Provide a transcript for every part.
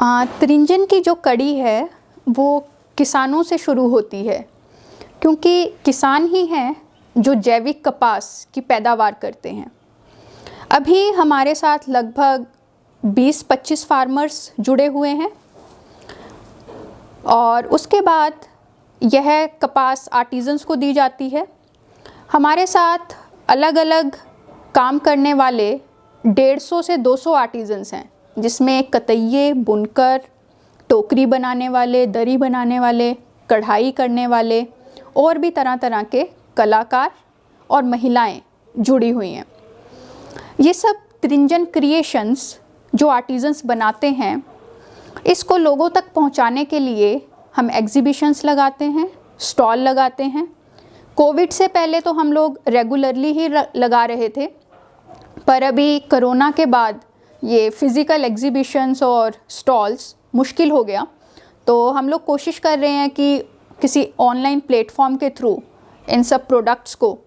त्रिंजन की जो कड़ी है वो किसानों से शुरू होती है, क्योंकि किसान ही हैं जो जैविक कपास की पैदावार करते हैं। अभी हमारे साथ लगभग 20-25 फार्मर्स जुड़े हुए हैं और उसके बाद यह कपास आर्टिजन्स को दी जाती है। हमारे साथ अलग अलग काम करने वाले 150 से 200 आर्टिजन्स हैं, जिसमें कतइये, बुनकर, टोकरी बनाने वाले, दरी बनाने वाले, कढ़ाई करने वाले और भी तरह तरह के कलाकार और महिलाएं जुड़ी हुई हैं। ये सब त्रिंजन क्रिएशंस जो आर्टिजन्स बनाते हैं, इसको लोगों तक पहुंचाने के लिए हम एग्जीबिशंस लगाते हैं, स्टॉल लगाते हैं। कोविड से पहले तो हम लोग रेगुलरली ही लगा रहे थे, पर अभी कोरोना के बाद ये फिज़िकल एग्जीबिशंस और स्टॉल्स मुश्किल हो गया, तो हम लोग कोशिश कर रहे हैं कि किसी ऑनलाइन प्लेटफॉर्म के थ्रू इन सब प्रोडक्ट्स को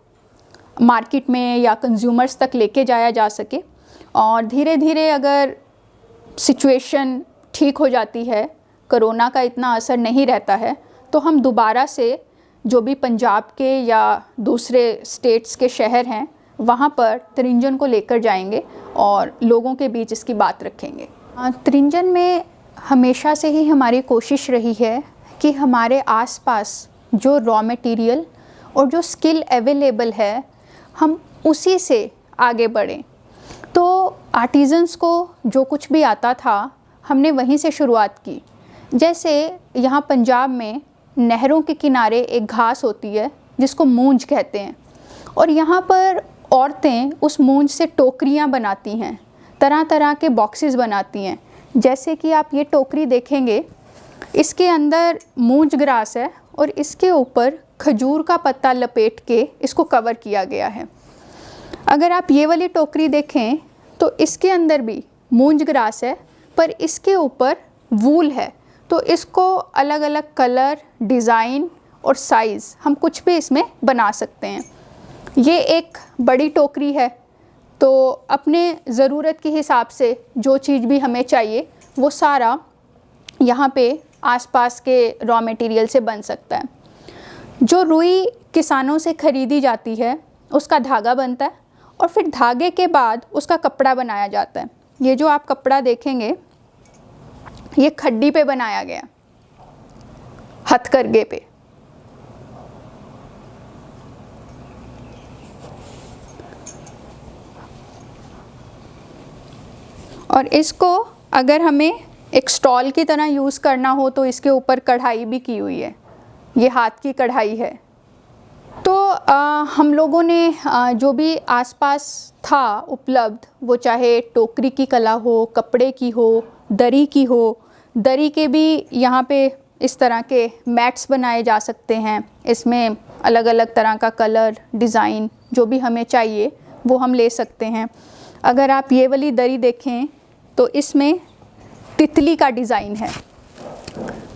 मार्केट में या कंज्यूमर्स तक लेके जाया जा सके। और धीरे धीरे अगर सिचुएशन ठीक हो जाती है, कोरोना का इतना असर नहीं रहता है, तो हम दोबारा से जो भी पंजाब के या दूसरे स्टेट्स के शहर हैं वहाँ पर त्रिंजन को लेकर जाएंगे और लोगों के बीच इसकी बात रखेंगे। त्रिंजन में हमेशा से ही हमारी कोशिश रही है कि हमारे आसपास जो रॉ मटेरियल और जो स्किल अवेलेबल है, हम उसी से आगे बढ़ें। तो आर्टिजन्स को जो कुछ भी आता था, हमने वहीं से शुरुआत की। जैसे यहाँ पंजाब में नहरों के किनारे एक घास होती है जिसको मूंज कहते हैं, और यहाँ पर औरतें उस मूंज से टोकरियाँ बनाती हैं, तरह तरह के बॉक्सेस बनाती हैं। जैसे कि आप ये टोकरी देखेंगे, इसके अंदर मूंज ग्रास है और इसके ऊपर खजूर का पत्ता लपेट के इसको कवर किया गया है। अगर आप ये वाली टोकरी देखें तो इसके अंदर भी मूंज ग्रास है, पर इसके ऊपर वूल है। तो इसको अलग अलग कलर, डिज़ाइन और साइज़ हम कुछ भी इसमें बना सकते हैं। ये एक बड़ी टोकरी है, तो अपने ज़रूरत के हिसाब से जो चीज़ भी हमें चाहिए वो सारा यहाँ पे आसपास के रॉ मटेरियल से बन सकता है। जो रुई किसानों से ख़रीदी जाती है उसका धागा बनता है और फिर धागे के बाद उसका कपड़ा बनाया जाता है। ये जो आप कपड़ा देखेंगे, ये खड्डी पे बनाया गया, हथकरघे पे। और इसको अगर हमें एक स्टॉल की तरह यूज़ करना हो तो इसके ऊपर कढ़ाई भी की हुई है, ये हाथ की कढ़ाई है। तो हम लोगों ने जो भी आसपास था उपलब्ध, वो चाहे टोकरी की कला हो, कपड़े की हो, दरी की हो, दरी के भी यहाँ पे इस तरह के मैट्स बनाए जा सकते हैं। इसमें अलग अलग तरह का कलर, डिज़ाइन जो भी हमें चाहिए वो हम ले सकते हैं। अगर आप ये वाली दरी देखें तो इसमें तितली का डिज़ाइन है।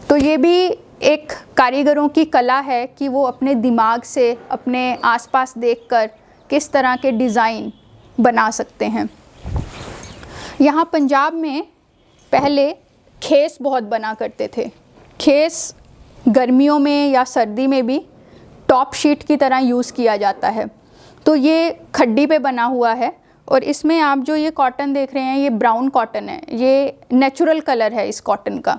तो ये भी एक कारीगरों की कला है कि वो अपने दिमाग से, अपने आसपास देखकर किस तरह के डिज़ाइन बना सकते हैं। यहाँ पंजाब में पहले खेस बहुत बना करते थे। खेस गर्मियों में या सर्दी में भी टॉप शीट की तरह यूज़ किया जाता है। तो ये खड्डी पे बना हुआ है और इसमें आप जो ये कॉटन देख रहे हैं, ये ब्राउन कॉटन है, ये नेचुरल कलर है इस कॉटन का।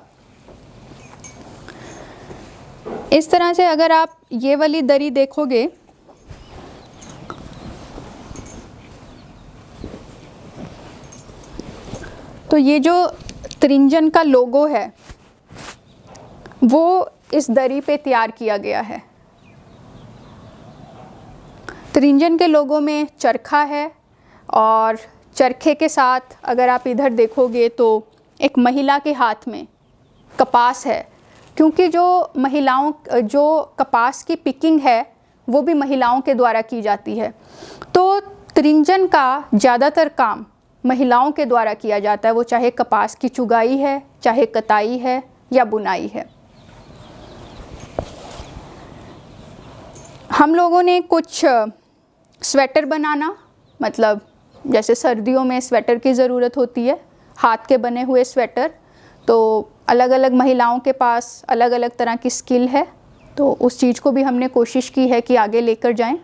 इस तरह से अगर आप ये वाली दरी देखोगे तो ये जो त्रिंजन का लोगो है वो इस दरी पे तैयार किया गया है। त्रिंजन के लोगो में चरखा है और चरखे के साथ अगर आप इधर देखोगे तो एक महिला के हाथ में कपास है, क्योंकि जो कपास की पिकिंग है वो भी महिलाओं के द्वारा की जाती है। तो त्रिंजन का ज़्यादातर काम महिलाओं के द्वारा किया जाता है, वो चाहे कपास की चुगाई है, चाहे कताई है या बुनाई है। हम लोगों ने कुछ स्वेटर बनाना, मतलब जैसे सर्दियों में स्वेटर की ज़रूरत होती है, हाथ के बने हुए स्वेटर, तो अलग अलग महिलाओं के पास अलग अलग तरह की स्किल है, तो उस चीज़ को भी हमने कोशिश की है कि आगे लेकर जाएं।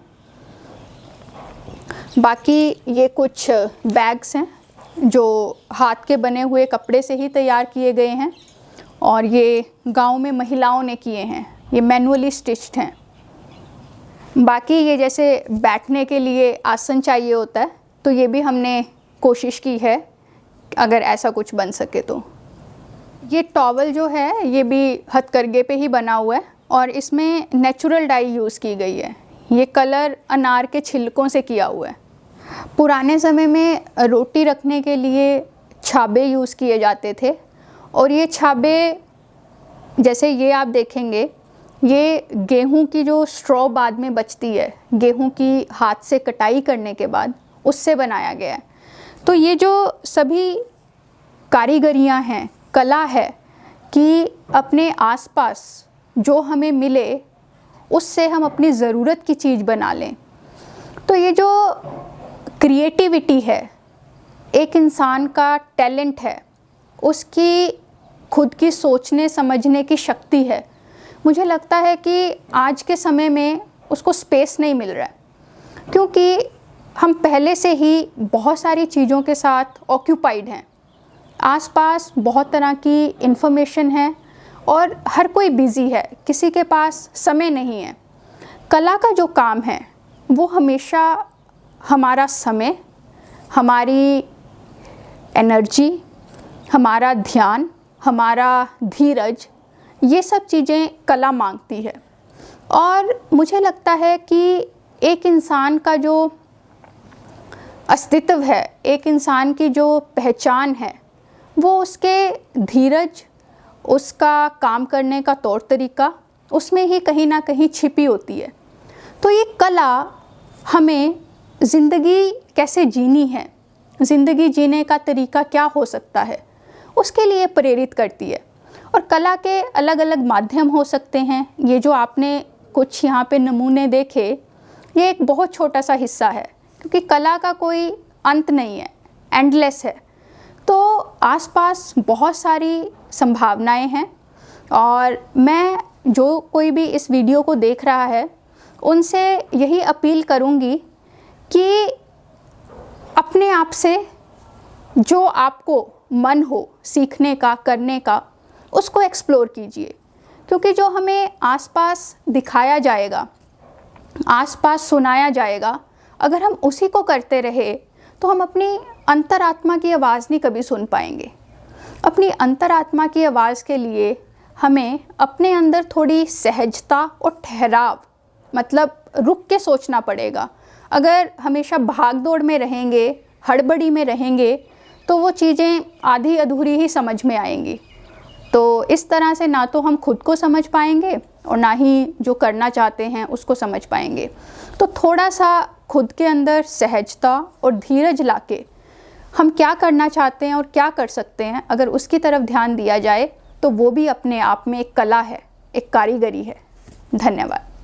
बाकी ये कुछ बैग्स हैं जो हाथ के बने हुए कपड़े से ही तैयार किए गए हैं और ये गांव में महिलाओं ने किए हैं, ये मैनुअली स्टिच्ड हैं। बाकी ये जैसे बैठने के लिए आसन चाहिए होता है, तो ये भी हमने कोशिश की है अगर ऐसा कुछ बन सके तो। ये टॉवल जो है ये भी हथकरघे पे ही बना हुआ है और इसमें नेचुरल डाई यूज़ की गई है। ये कलर अनार के छिलकों से किया हुआ है। पुराने समय में रोटी रखने के लिए छाबे यूज़ किए जाते थे और ये छाबे जैसे ये आप देखेंगे, ये गेहूं की जो स्ट्रॉ बाद में बचती है, गेहूं की हाथ से कटाई करने के बाद उससे बनाया गया है। तो ये जो सभी कारीगरियां हैं, कला है कि अपने आसपास जो हमें मिले उससे हम अपनी ज़रूरत की चीज़ बना लें। तो ये जो क्रिएटिविटी है, एक इंसान का टैलेंट है, उसकी खुद की सोचने समझने की शक्ति है, मुझे लगता है कि आज के समय में उसको स्पेस नहीं मिल रहा है, क्योंकि हम पहले से ही बहुत सारी चीज़ों के साथ ऑक्यूपाइड हैं। आसपास बहुत तरह की इन्फॉर्मेशन है और हर कोई बिज़ी है, किसी के पास समय नहीं है। कला का जो काम है वो हमेशा हमारा समय, हमारी एनर्जी, हमारा ध्यान, हमारा धीरज, ये सब चीज़ें कला मांगती है। और मुझे लगता है कि एक इंसान का जो अस्तित्व है, एक इंसान की जो पहचान है, वो उसके धीरज, उसका काम करने का तौर तरीका, उसमें ही कहीं ना कहीं छिपी होती है। तो ये कला हमें ज़िंदगी कैसे जीनी है, ज़िंदगी जीने का तरीका क्या हो सकता है, उसके लिए प्रेरित करती है। और कला के अलग अलग माध्यम हो सकते हैं। ये जो आपने कुछ यहाँ पे नमूने देखे, ये एक बहुत छोटा सा हिस्सा है, क्योंकि कला का कोई अंत नहीं है, एंडलेस है। तो आसपास बहुत सारी संभावनाएं हैं और मैं जो कोई भी इस वीडियो को देख रहा है उनसे यही अपील करूंगी कि अपने आप से जो आपको मन हो सीखने का, करने का, उसको एक्सप्लोर कीजिए। क्योंकि जो हमें आसपास दिखाया जाएगा, आसपास सुनाया जाएगा, अगर हम उसी को करते रहे तो हम अपनी अंतरात्मा की आवाज़ नहीं कभी सुन पाएंगे। अपनी अंतरात्मा की आवाज़ के लिए हमें अपने अंदर थोड़ी सहजता और ठहराव, मतलब रुक के सोचना पड़ेगा। अगर हमेशा भाग दौड़ में रहेंगे, हड़बड़ी में रहेंगे, तो वो चीज़ें आधी अधूरी ही समझ में आएंगी। तो इस तरह से ना तो हम खुद को समझ पाएंगे और ना ही जो करना चाहते हैं उसको समझ पाएंगे। तो थोड़ा सा खुद के अंदर सहजता और धीरज लाके हम क्या करना चाहते हैं और क्या कर सकते हैं, अगर उसकी तरफ ध्यान दिया जाए तो वो भी अपने आप में एक कला है, एक कारीगरी है। धन्यवाद।